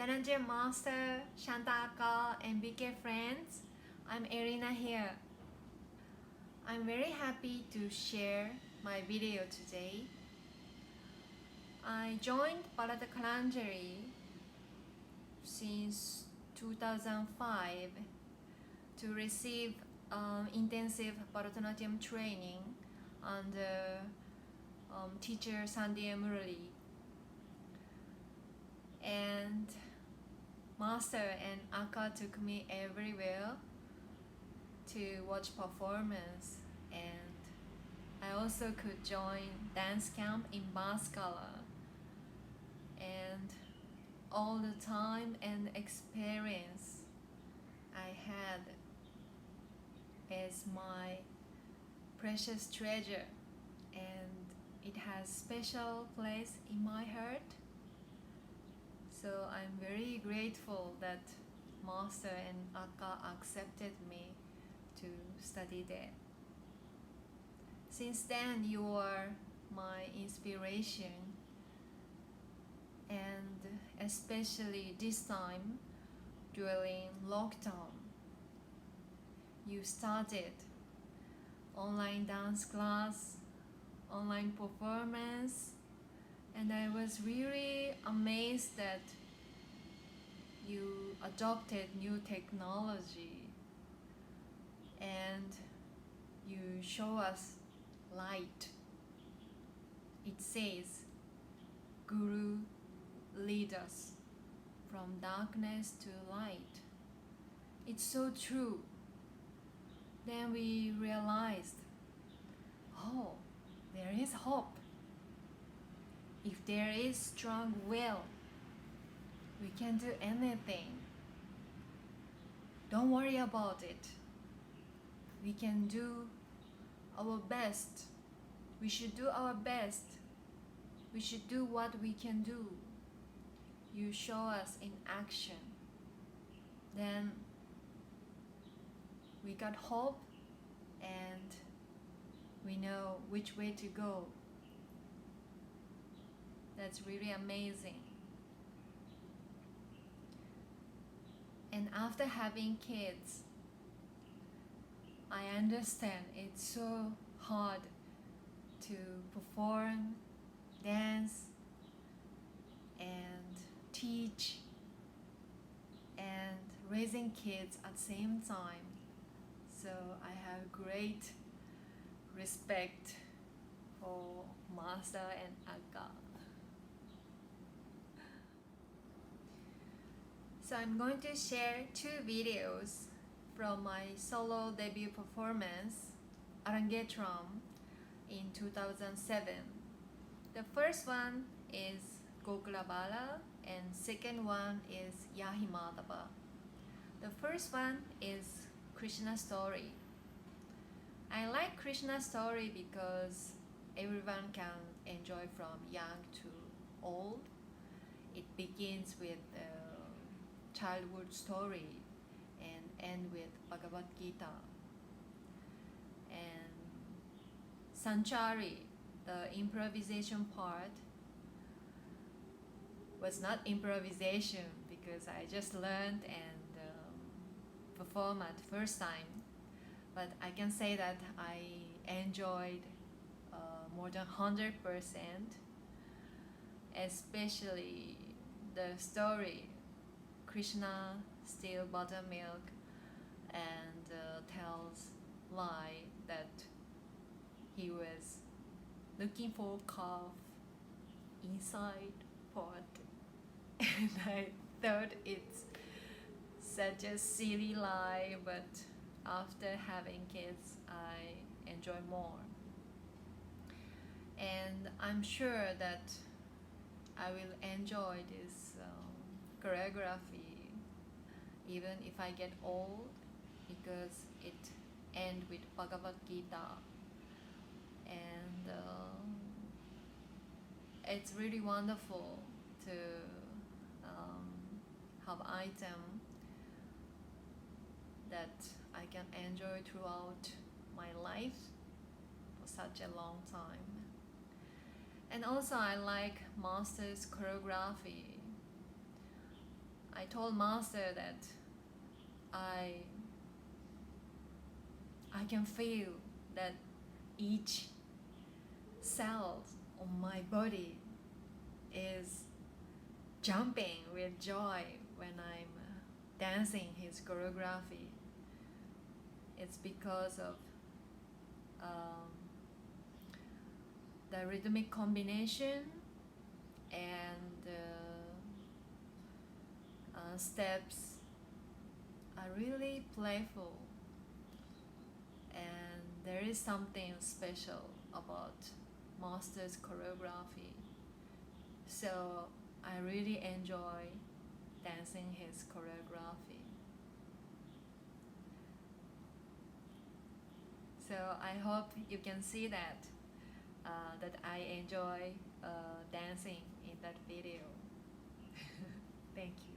Dhananjay Master, Shantaka, and BK friends. I'm Irina here. I'm very happy to share my video today. I joined Bharata Kalanjari since 2005 to receive intensive Bharatanatyam training under teacher Sandia Murali. And Master and Akka took me everywhere to watch performance, and I also could join dance camp in Baskala, and all the time and experience I had is my precious treasure, and it has special place in my heart. So I'm very grateful that Master and Akka accepted me to study there. Since then, you are my inspiration, and especially this time during lockdown, you started online dance class, online performance, and I was really amazed that you adopted new technology and you show us light. It says, Guru lead us from darkness to light. It's so true. Then we realized, oh, there is hope. If there is strong will, we can do anything. Don't worry about it. We can do our best. We should do our best. We should do what we can do. You show us in action. Then we got hope, and we know which way to go. That's really amazing. And after having kids, I understand it's so hard to perform, dance, and teach, and raising kids at the same time. So I have great respect for Master and Akka. So I'm going to share 2 videos from my solo debut performance, Arangetram, in 2007. The first one is Gokula Bala, and second one is Yahimadava. The first one is Krishna story. I like Krishna story because everyone can enjoy from young to old. It begins with childhood story and end with Bhagavad Gita. And Sanchari, the improvisation part, was not improvisation because I just learned and performed at first time. But I can say that I enjoyed more than 100%, especially the story. Krishna steals buttermilk and tells lie that he was looking for calf inside pot. And I thought it's such a silly lie, but after having kids I enjoy more. And I'm sure that I will enjoy this choreography even if I get old, because it ends with Bhagavad Gita, and it's really wonderful to have item that I can enjoy throughout my life for such a long time. And also I like Master's choreography. I told Master that I can feel that each cell on my body is jumping with joy when I'm dancing his choreography. It's because of the rhythmic combination and steps are really playful, and there is something special about Master's choreography. So I really enjoy dancing his choreography. So I hope you can see that I enjoy dancing in that video. Thank you.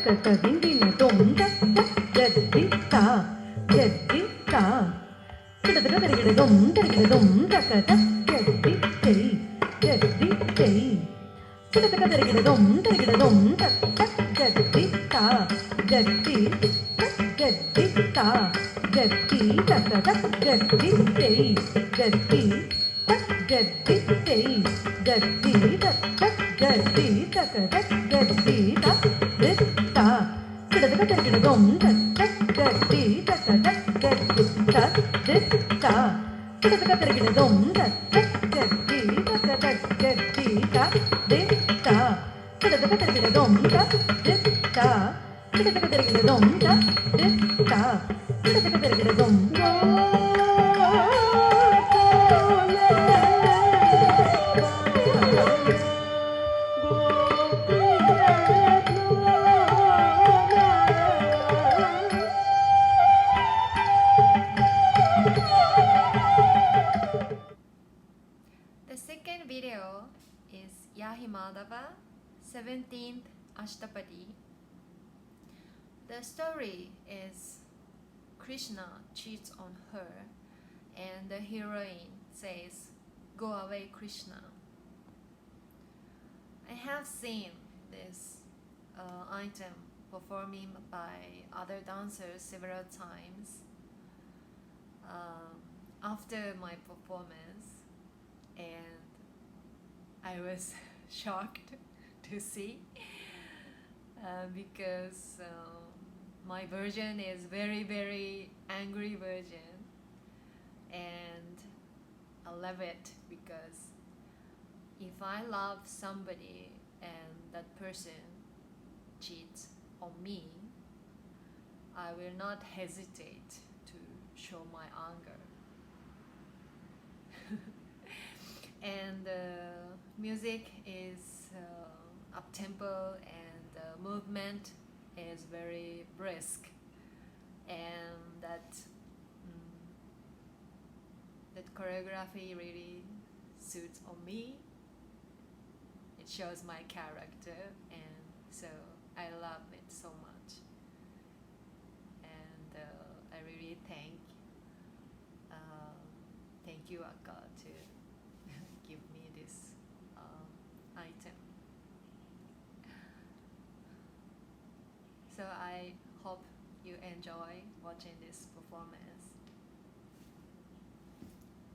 ta din din dom ta jaddi ta jaddi ta kita ta ta dom ta jaddi tei jaddi tei kita ta dom ta jaddi ta jaddi jaddi ta jaddi ta jaddi tei jaddi jaddi tei jaddi ta jaddi ta jaddi ta ditta kita ta dom ta jaddi ta jaddi ta ditta kita ta dom ta jaddi ta jaddi ta ditta kita ta dom ta ditta kita ta dom ta ditta kita ta dom The second video is Yahi Madhava, 17th Ashtapadi. The story is Krishna cheats on her and the heroine says, "Go away, Krishna." I have seen this item performing by other dancers several times. After my performance, and I was shocked to see because my version is very angry version, and I love it because if I love somebody and that person cheats on me, I will not hesitate to show my anger. And the music is up-tempo and the movement is very brisk, and that choreography really suits on me. It shows my character, and so I love it so much. And I really thank you, Akka, to give me this item. So I hope you enjoy watching this performance.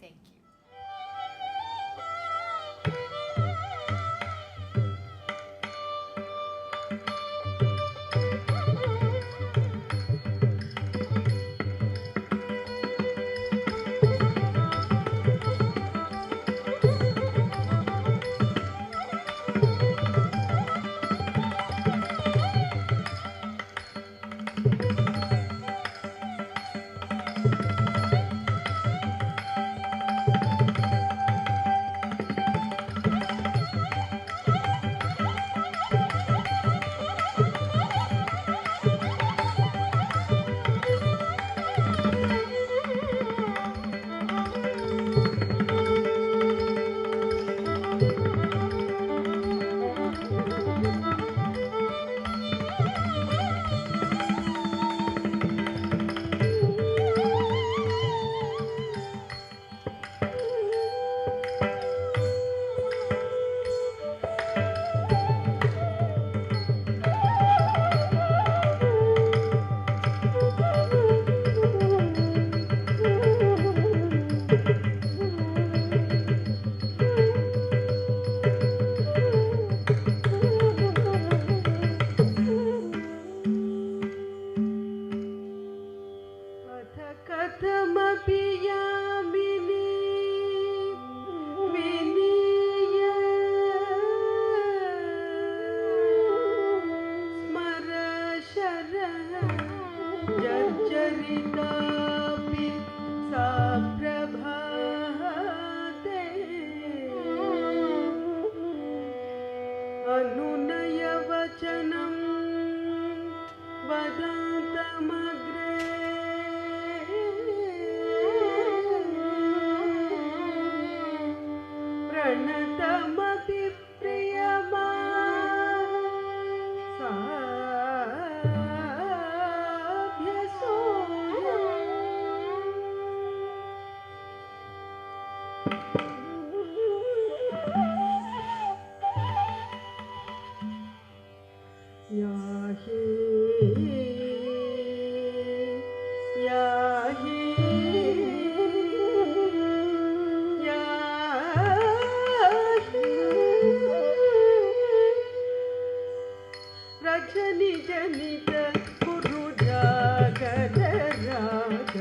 Thank you. प्रणतमपि प्रियमा सा रजनी जनित कुरु जागर राग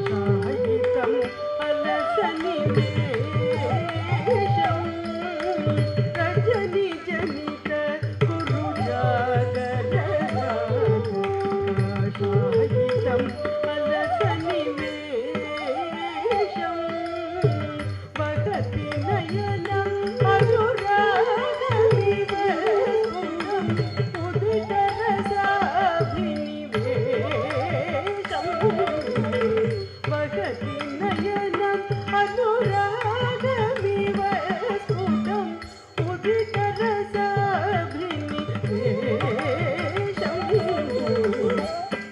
शाहितम अलसनि वेशम रजनी जनित कुरु जागर राग शाहितम अलसनि वेशम वहति नयनम अनुरागविवस्फुटम वहति नयनम अनुरागविवस्फुटम उदितरसाभिनिवेशम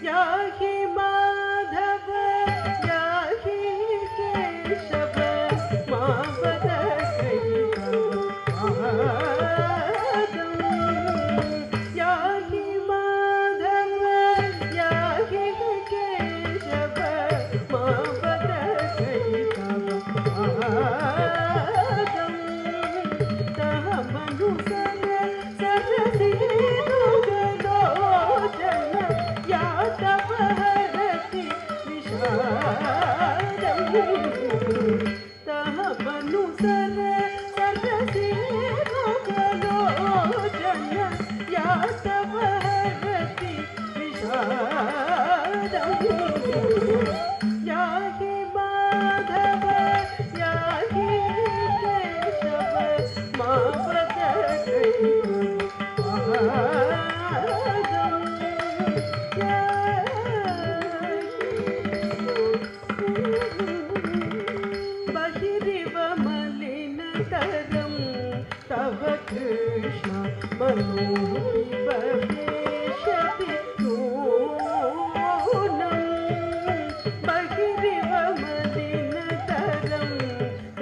याहि माधव याहि केशव मावद याहि माधव याहि केशव मावद तह मनुसर सरसिरुगलोचन या तव हरति विषादं तह मनुसर सरसिरुगलोचन या तव हरति विषादं याहि माधव याहि केशव मावद बहिरिव मलिनतरं तव कृष्ण मनोऽपि भवेष्यति नूनं बहिरिव मलिनतरं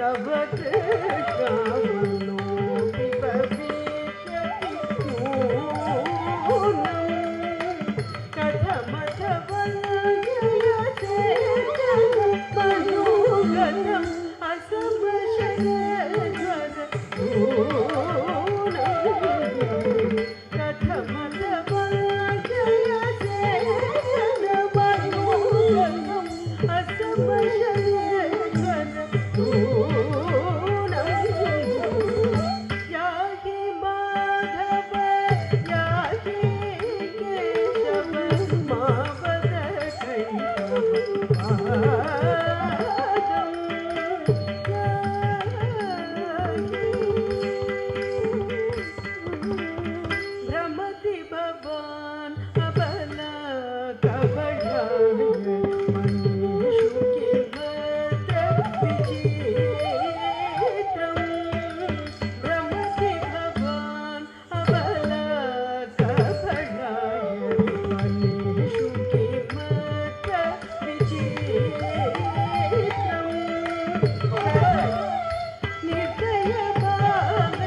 तव कृष्ण मनोऽपि भवेष्यति नूनं कथमथवलयसे मनोगतम् असमशरज्वर कथमथवलयसे मनोगतम् असमशरज्वर याहि माधव याहि केशव मावद भ्रमति भवान् अबला कवयाय मनीषु किमत्र विचित्रम् भ्रमति भवान् अबला कवयाय मनीषु किमत्र विचित्रम् निर्दयभाव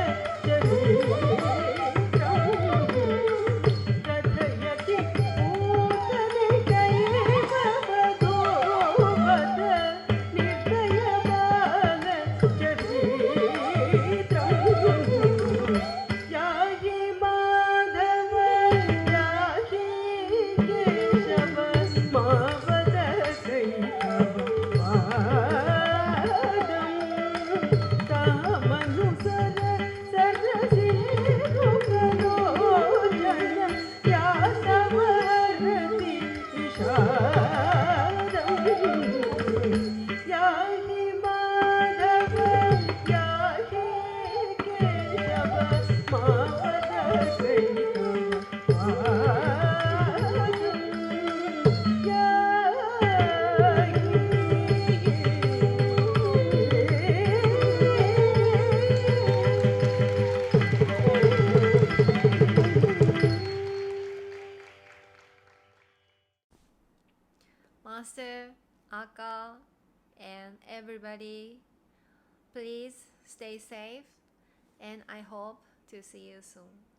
कथयति पूतनिकैव भगोपद निर्दयबाल चरित्रम् याहि माधव याहि केशव मावद मनुसर सरसिरुगलोचन या तव हरति विषादं याहि Madhav याहि Keshav मावद Master, Aka, and everybody, Please stay safe, and I hope to see you soon.